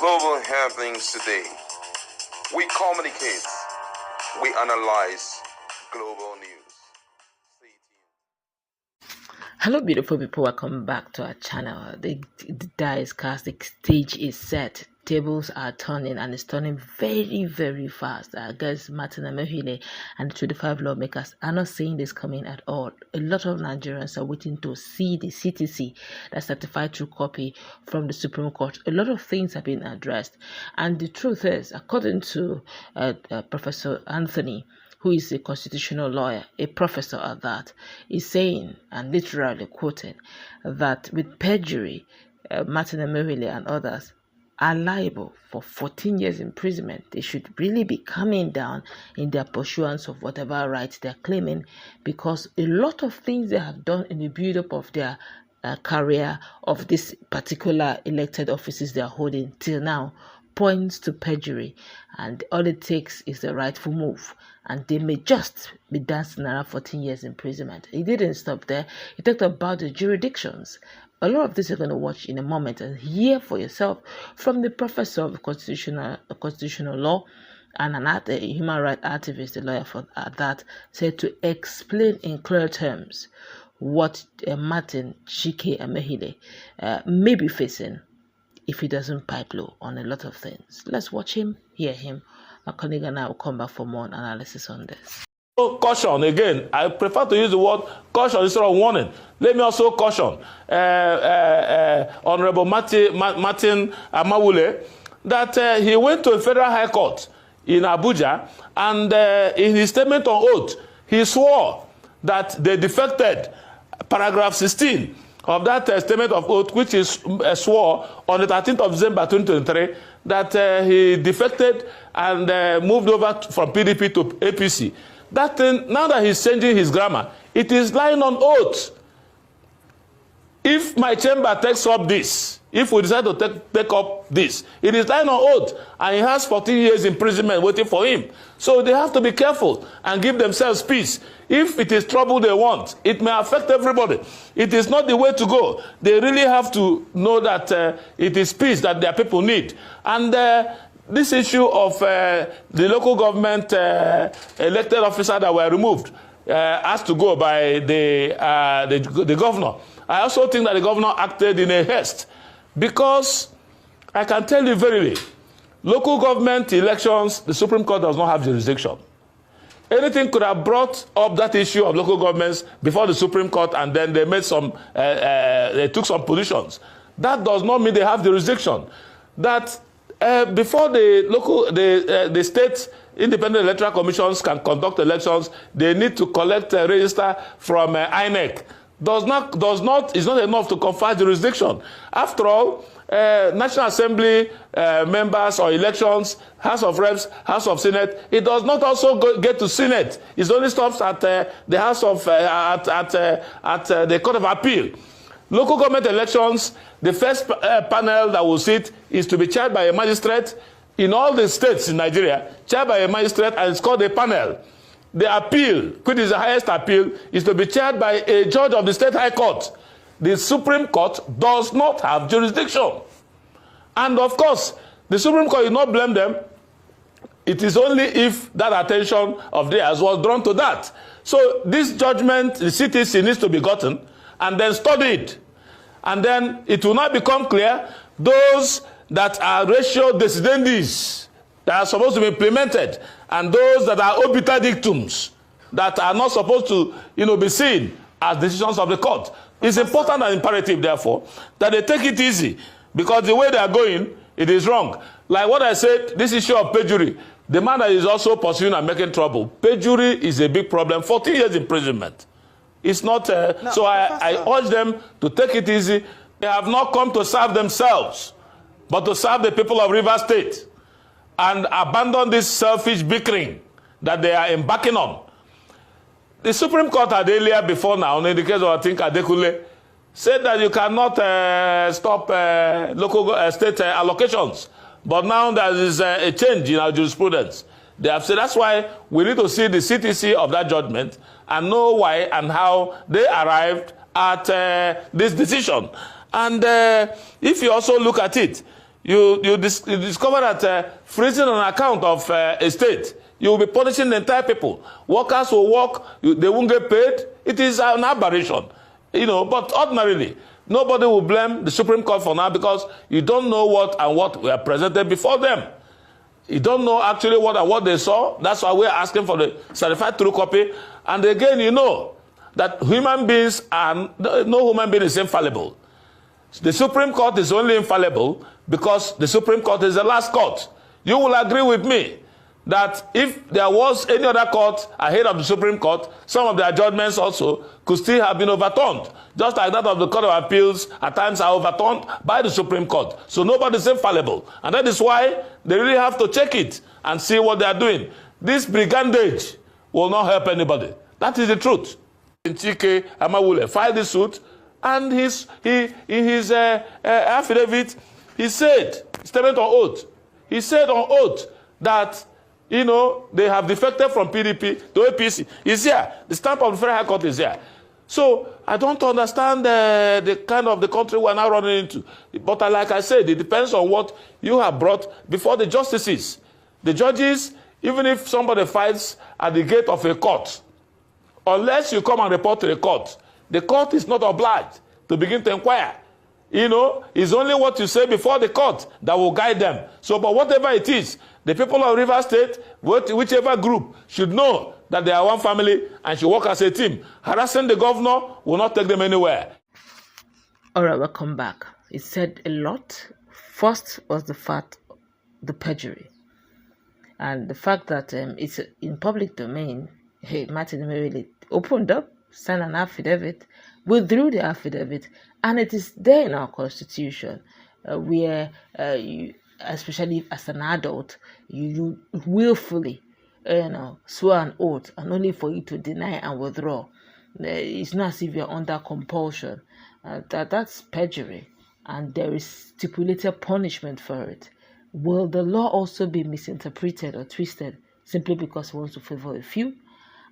global happenings today. We communicate, we analyze global news. Stay tuned. Hello beautiful people, welcome back to our channel. The die is cast, the stage is set, tables are turning, and it's turning very fast. I guess Martin Amaewhule and the 25 lawmakers are not seeing this coming at all. A lot of Nigerians are waiting to see the CTC, that certified true copy from the Supreme Court. A lot of things have been addressed, and the truth is, according to Professor Anthony, who is a constitutional lawyer, a professor at that, is saying, and literally quoting, that with perjury, Martin Amaewhule and others are liable for 14 years imprisonment. They should really be coming down in their pursuance of whatever rights they're claiming, because a lot of things they have done in the build-up of their career of this particular elected offices they are holding till now points to perjury, and all it takes is the rightful move, and they may just be dancing around 14 years imprisonment. He didn't stop there. He talked about the jurisdictions. A lot of this you're going to watch in a moment and hear for yourself from the professor of constitutional law and a human rights activist, the lawyer for that, said to explain in clear terms what Martin Chike Amaewhule may be facing if he doesn't pipe low on a lot of things. Let's watch him, hear him. My colleague and I will come back for more analysis on this. Caution again. I prefer to use the word caution instead of warning. Let me also caution Honorable Martin Amaewhule that he went to a federal high court in Abuja, and in his statement on oath, he swore that they defected paragraph 16 of that statement of oath, which is swore on the 13th of December 2023, that he defected and moved over from PDP to APC. That thing, now that he's changing his grammar, it is lying on oath. If my chamber takes up this, if we decide to take up this, it is lying on oath, and he has 14 years imprisonment waiting for him. So they have to be careful and give themselves peace. If it is trouble they want, it may affect everybody. It is not the way to go. They really have to know that it is peace that their people need. And this issue of the local government elected officer that were removed has to go by the governor. I also think that the governor acted in a haste, because I can tell you verily, local government elections, the Supreme Court does not have jurisdiction. Anything could have brought up that issue of local governments before the Supreme Court, and then they made some, they took some positions. That does not mean they have jurisdiction. That before the state independent electoral commissions can conduct elections, they need to collect a register from INEC. Is not enough to confer jurisdiction. After all, National Assembly members or elections, House of Reps, House of Senate, it does not also get to Senate. It only stops at the House of the Court of Appeal. Local government elections, the first panel that will sit is to be chaired by a magistrate in all the states in Nigeria, chaired by a magistrate, and it's called a panel. The appeal, which is the highest appeal, is to be chaired by a judge of the state high court. The Supreme Court does not have jurisdiction. And of course, the Supreme Court will not blame them. It is only if that attention of theirs was drawn to that. So this judgment, the CTC needs to be gotten and then studied. And then it will not become clear those that are ratio decidendis that are supposed to be implemented, and those that are obiter dictums that are not supposed to, be seen as decisions of the court. It's important and imperative, therefore, that they take it easy, because the way they are going, it is wrong. Like what I said, this issue of perjury, the man that is also pursuing and making trouble, perjury is a big problem. 14 years imprisonment. It's not, no, so I urge them to take it easy. They have not come to serve themselves, but to serve the people of Rivers State, and abandon this selfish bickering that they are embarking on. The Supreme Court had earlier before now, in the case of, I think, Adekule, said that you cannot stop local state allocations. But now there is a change in our jurisprudence. They have said that's why we need to see the CTC of that judgment and know why and how they arrived at this decision. And if you also look at it, you discover that freezing an account of a state, you will be punishing the entire people. Workers will work, they won't get paid. It is an aberration, but ordinarily, nobody will blame the Supreme Court for now because you don't know what were presented before them. You don't know actually what they saw. That's why we're asking for the certified true copy. And again, that human beings no human being is infallible. The Supreme Court is only infallible because the Supreme Court is the last court. You will agree with me that if there was any other court ahead of the Supreme Court, some of their judgments also could still have been overturned, just like that of the Court of Appeals at times are overturned by the Supreme Court. So nobody is infallible. And that is why they really have to check it and see what they are doing. This brigandage will not help anybody. That is the truth. Chike Amaewhule filed this suit, and in his affidavit, he said, statement on oath, he said on oath that they have defected from PDP to APC. It's here. The stamp of the Federal High Court is here. So I don't understand the kind of the country we're now running into. But like I said, it depends on what you have brought before the justices. The judges, even if somebody fights at the gate of a court, unless you come and report to the court is not obliged to begin to inquire. It's only what you say before the court that will guide them. So, but whatever it is, the people of Rivers State, whichever group, should know that they are one family and should work as a team. Harassing the governor will not take them anywhere. All right, welcome back. It said a lot. First was the perjury. And the fact that it's in public domain. Hey, Martin Amaewhule opened up, signed an affidavit, withdrew the affidavit, and it is there in our constitution where you, especially as an adult, you willfully swear an oath, and only for you to deny and withdraw. It's not as if you're under compulsion. That's perjury, and there is stipulated punishment for it. Will the law also be misinterpreted or twisted simply because it wants to favor a few?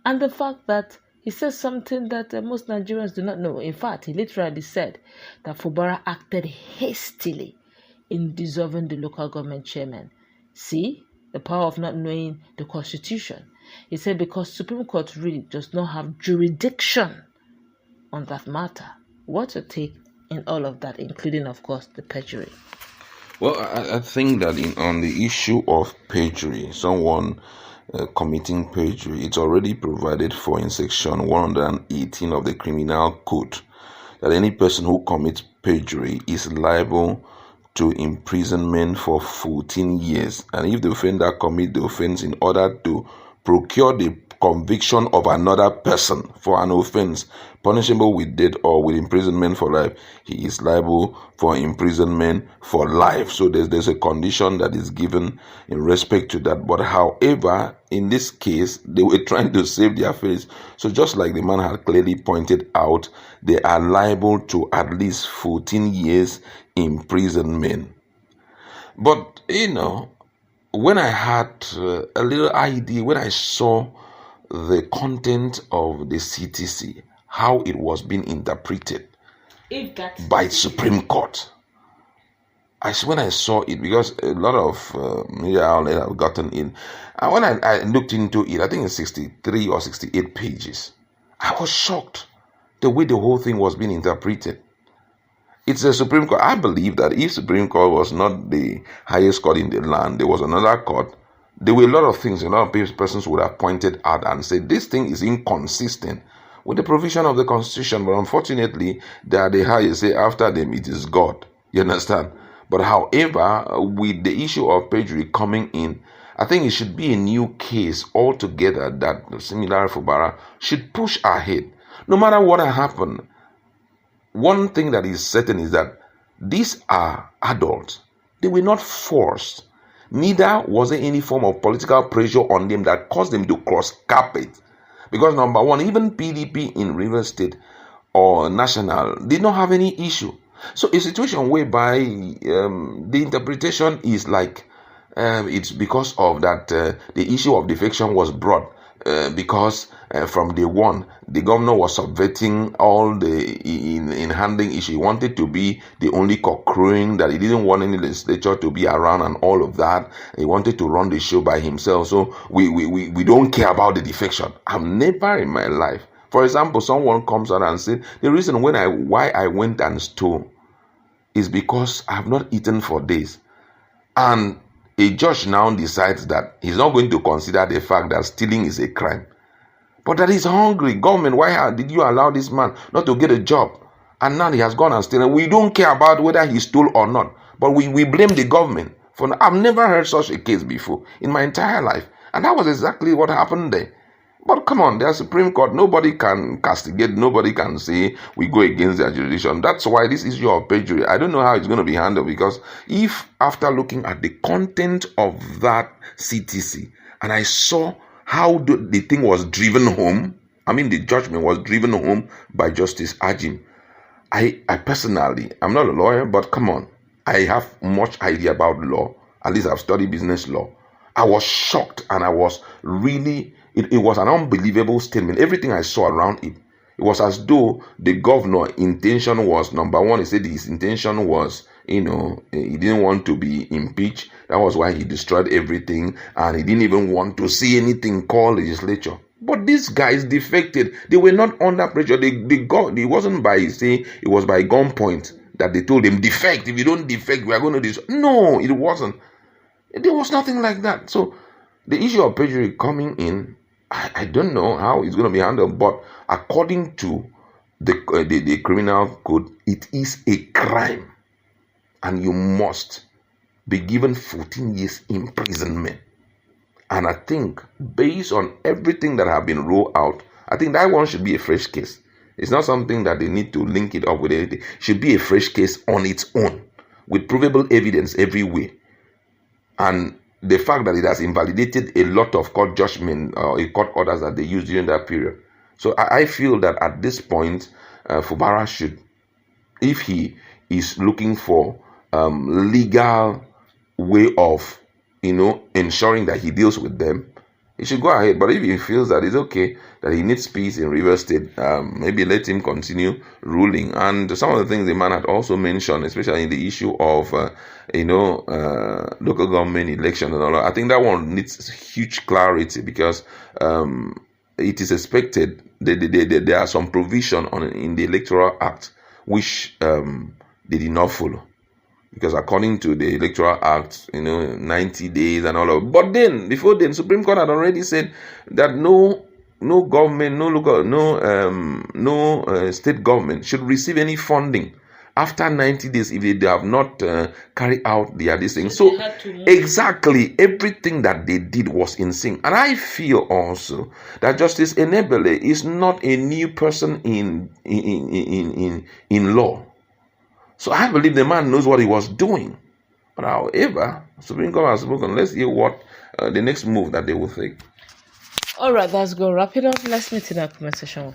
And the fact that he says something that most Nigerians do not know. In fact, he literally said that Fubara acted hastily in dissolving the local government chairman. See, the power of not knowing the constitution. He said because Supreme Court really does not have jurisdiction on that matter. What's your take in all of that, including, of course, the perjury? Well, I think that on the issue of perjury, someone committing perjury, it's already provided for in section 118 of the Criminal Code that any person who commits perjury is liable to imprisonment for 14 years. And if the offender commits the offense in order to procure the conviction of another person for an offense punishable with death or with imprisonment for life, he is liable for imprisonment for life. So there's a condition that is given in respect to that. But however, in this case, they were trying to save their face. So just like the man had clearly pointed out, they are liable to at least 14 years imprisonment. But, when I had a little idea, when I saw the content of the CTC, how it was being interpreted by Supreme Court. When I saw it, because a lot of media outlets have gotten in, and when I looked into it, I think it's 63 or 68 pages. I was shocked the way the whole thing was being interpreted. It's a Supreme Court. I believe that if Supreme Court was not the highest court in the land, there was another court, there were a lot of things a lot of persons would have pointed out and said this thing is inconsistent with the provision of the Constitution. But unfortunately, they are the highest. Say after them it is God. You understand? But however, with the issue of perjury coming in, I think it should be a new case altogether that similar Fubara should push ahead. No matter what happened, one thing that is certain is that these are adults. They were not forced. Neither was there any form of political pressure on them that caused them to cross carpet. Because number one, even PDP in Rivers State or National did not have any issue. So a situation whereby the interpretation is like it's because of that the issue of defection was brought. because from day one, the governor was subverting all in handling issue. He wanted to be the only cock crowing, that he didn't want any legislature to be around and all of that. He wanted to run the show by himself. So we don't care about the defection. I've never in my life. For example, someone comes out and says, the reason why I went and stole is because I have not eaten for days. And a judge now decides that he's not going to consider the fact that stealing is a crime, but that he's hungry. Government, why did you allow this man not to get a job? And now he has gone and stolen. We don't care about whether he stole or not, but we blame the government. I've never heard such a case before in my entire life. And that was exactly what happened there. But come on, there's Supreme Court. Nobody can castigate. Nobody can say we go against their jurisdiction. That's why this issue of perjury, I don't know how it's going to be handled, because if after looking at the content of that CTC and I saw how the thing was driven home, I mean the judgment was driven home by Justice Ajim, I personally, I'm not a lawyer, but come on, I have much idea about law. At least I've studied business law. I was shocked, and I was really, it was an unbelievable statement. Everything I saw around it, it was as though the governor intention was, number one, he said his intention was, he didn't want to be impeached. That was why he destroyed everything, and he didn't even want to see anything called legislature. But these guys defected. They were not under pressure. It wasn't by saying, it was by gunpoint that they told them, defect. If you don't defect, we are going to do this. No, it wasn't. There was nothing like that. So the issue of perjury coming in, I don't know how it's going to be handled, but according to the criminal code, it is a crime, and you must be given 14 years imprisonment. And I think based on everything that have been rolled out, I think that one should be a fresh case. It's not something that they need to link it up with anything. It should be a fresh case on its own with provable evidence everywhere. And the fact that it has invalidated a lot of court judgment or court orders that they used during that period. So I feel that at this point, Fubara should, if he is looking for legal way of, ensuring that he deals with them, he should go ahead. But if he feels that it's okay, that he needs peace in Rivers State, maybe let him continue ruling. And some of the things the man had also mentioned, especially in the issue of, local government election and all that, I think that one needs huge clarity, because it is expected that there are some provision in the Electoral Act which they did not follow. Because according to the Electoral Act, 90 days and all of. But then, before then, Supreme Court had already said that no government, no local, no state government should receive any funding after 90 days if they have not carried out their this thing. So exactly everything that they did was in sync. And I feel also that Justice Enebele is not a new person in law. So I believe the man knows what he was doing. But however, Supreme Court has spoken. Let's hear what the next move that they will take. All right, that's good. Wrap it up. Let's meet in our comment section.